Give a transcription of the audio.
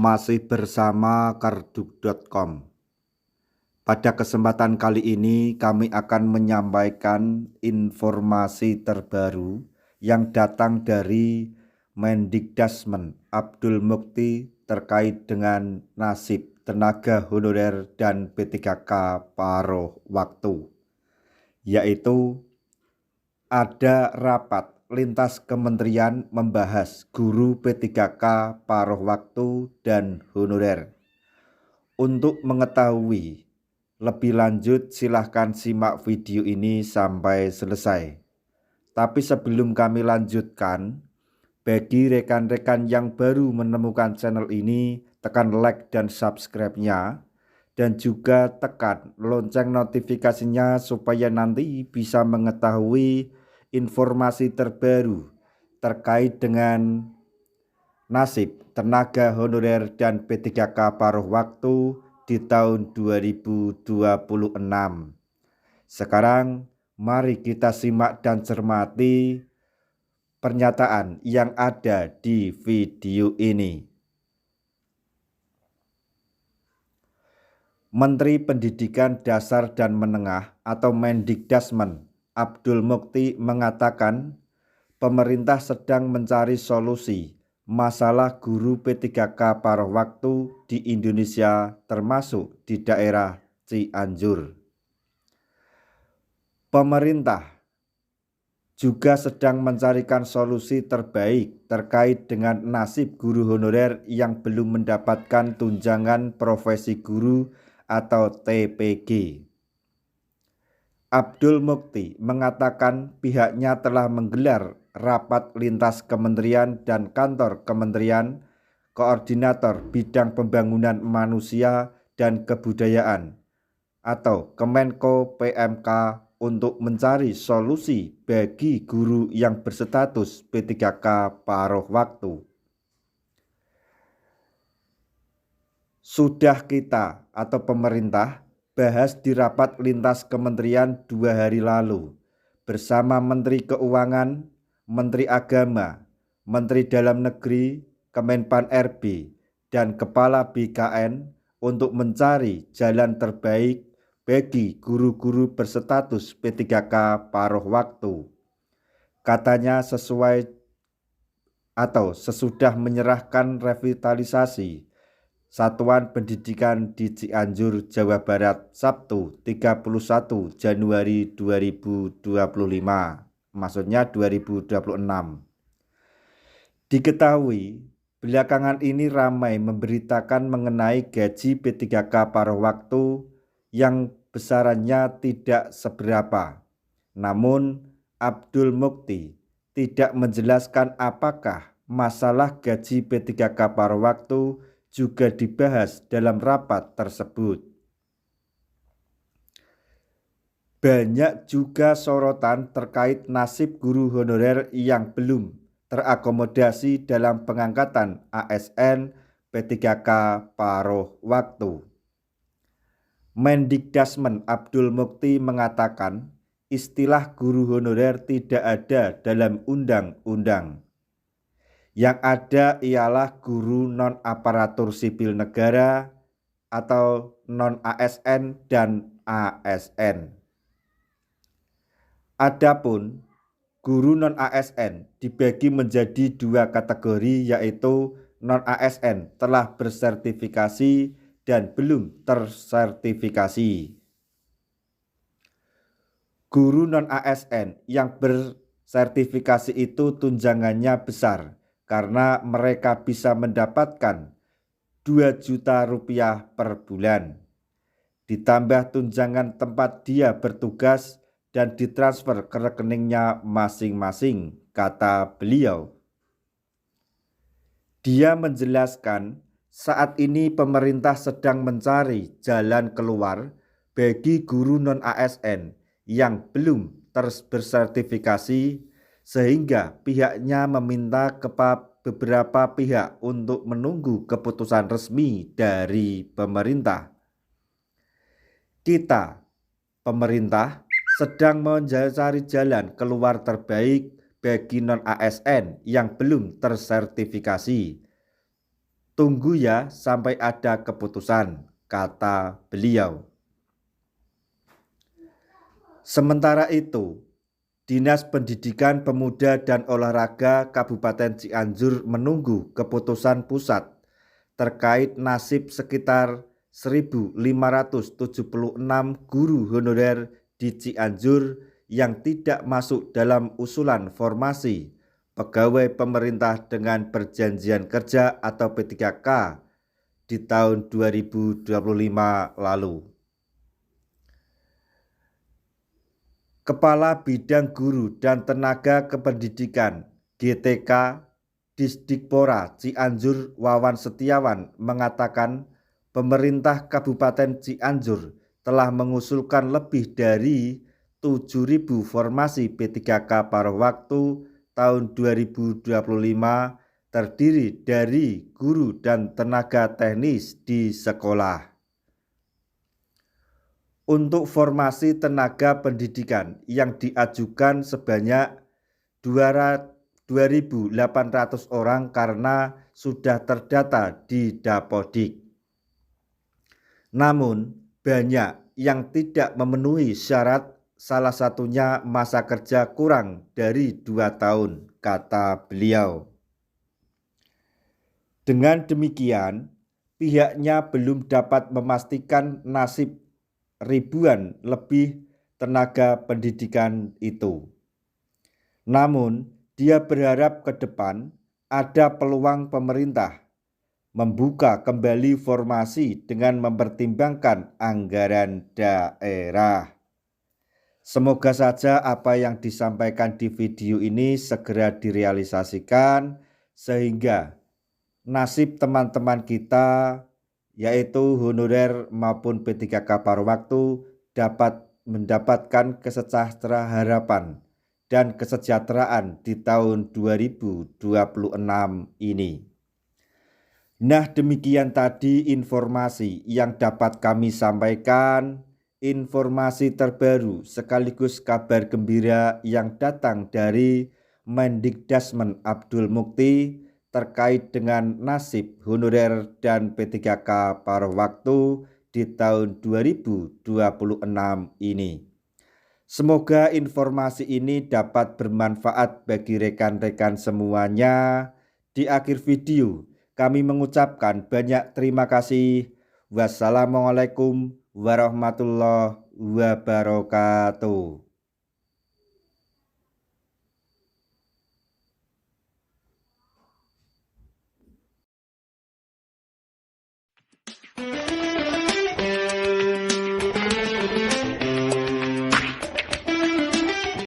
Masih bersama karduk.com. Pada kesempatan kali ini kami akan menyampaikan informasi terbaru yang datang dari Mendikdasmen Abdul Mukti terkait dengan nasib tenaga honorer dan P3K paruh waktu, yaitu ada rapat lintas kementerian membahas guru P3K paruh waktu dan honorer. Untuk mengetahui lebih lanjut silahkan simak video ini sampai selesai. Tapi sebelum kami lanjutkan, bagi rekan-rekan yang baru menemukan channel ini, tekan like dan subscribe-nya, dan juga tekan lonceng notifikasinya supaya nanti bisa mengetahui informasi terbaru terkait dengan nasib tenaga honorer dan P3K paruh waktu di tahun 2026. Sekarang mari kita simak dan cermati pernyataan yang ada di video ini. Menteri Pendidikan Dasar dan Menengah atau Mendikdasmen Abdul Mukti mengatakan pemerintah sedang mencari solusi masalah guru P3K paruh waktu di Indonesia termasuk di daerah Cianjur. Pemerintah juga sedang mencarikan solusi terbaik terkait dengan nasib guru honorer yang belum mendapatkan tunjangan profesi guru atau TPG. Abdul Mukti mengatakan pihaknya telah menggelar rapat lintas kementerian dan kantor kementerian koordinator bidang pembangunan manusia dan kebudayaan atau Kemenko PMK untuk mencari solusi bagi guru yang berstatus P3K paruh waktu. Sudah kita atau pemerintah bahas di rapat lintas kementerian 2 hari lalu bersama Menteri Keuangan, Menteri Agama, Menteri Dalam Negeri, Kemenpan RB, dan Kepala BKN untuk mencari jalan terbaik bagi guru-guru berstatus P3K paruh waktu. Katanya sesudah menyerahkan revitalisasi Satuan Pendidikan di Cianjur, Jawa Barat, Sabtu 31 Januari 2025, maksudnya 2026. Diketahui, belakangan ini ramai memberitakan mengenai gaji P3K paruh waktu yang besarannya tidak seberapa. Namun, Abdul Mukti tidak menjelaskan apakah masalah gaji P3K paruh waktu juga dibahas dalam rapat tersebut. Banyak juga sorotan terkait nasib guru honorer yang belum terakomodasi dalam pengangkatan ASN P3K paruh waktu. Mendikdasmen Abdul Mukti mengatakan istilah guru honorer tidak ada dalam undang-undang. Yang ada ialah guru non-aparatur sipil negara atau non-ASN dan ASN. Adapun guru non-ASN dibagi menjadi 2 kategori, yaitu non-ASN telah bersertifikasi dan belum tersertifikasi. Guru non-ASN yang bersertifikasi itu tunjangannya besar karena mereka bisa mendapatkan 2 juta rupiah per bulan, ditambah tunjangan tempat dia bertugas dan ditransfer ke rekeningnya masing-masing, kata beliau. Dia menjelaskan saat ini pemerintah sedang mencari jalan keluar bagi guru non-ASN yang belum bersertifikasi, sehingga pihaknya meminta kepada beberapa pihak untuk menunggu keputusan resmi dari pemerintah. Kita, pemerintah, sedang mencari jalan keluar terbaik bagi non-ASN yang belum tersertifikasi. Tunggu ya sampai ada keputusan, kata beliau. Sementara itu, Dinas Pendidikan Pemuda dan Olahraga Kabupaten Cianjur menunggu keputusan pusat terkait nasib sekitar 1.576 guru honorer di Cianjur yang tidak masuk dalam usulan formasi pegawai pemerintah dengan perjanjian kerja atau P3K di tahun 2025 lalu. Kepala Bidang Guru dan Tenaga Kependidikan GTK Disdikpora Cianjur Wawan Setiawan mengatakan pemerintah Kabupaten Cianjur telah mengusulkan lebih dari 7.000 formasi P3K paruh waktu tahun 2025 terdiri dari guru dan tenaga teknis di sekolah. Untuk formasi tenaga pendidikan yang diajukan sebanyak 2.800 orang karena sudah terdata di Dapodik. Namun banyak yang tidak memenuhi syarat, salah satunya masa kerja kurang dari 2 tahun, kata beliau. Dengan demikian, pihaknya belum dapat memastikan nasib ribuan lebih tenaga pendidikan itu. Namun, dia berharap ke depan ada peluang pemerintah membuka kembali formasi dengan mempertimbangkan anggaran daerah. Semoga saja apa yang disampaikan di video ini segera direalisasikan sehingga nasib teman-teman kita yaitu honorer maupun P3K paruh waktu dapat mendapatkan kesejahteraan dan kesejahteraan di tahun 2026 ini. Nah, demikian tadi informasi yang dapat kami sampaikan. Informasi terbaru sekaligus kabar gembira yang datang dari Mendikdasmen Abdul Mukti terkait dengan nasib honorer dan P3K paruh waktu di tahun 2026 ini. Semoga informasi ini dapat bermanfaat bagi rekan-rekan semuanya. Di akhir video, kami mengucapkan banyak terima kasih. Wassalamualaikum warahmatullahi wabarakatuh.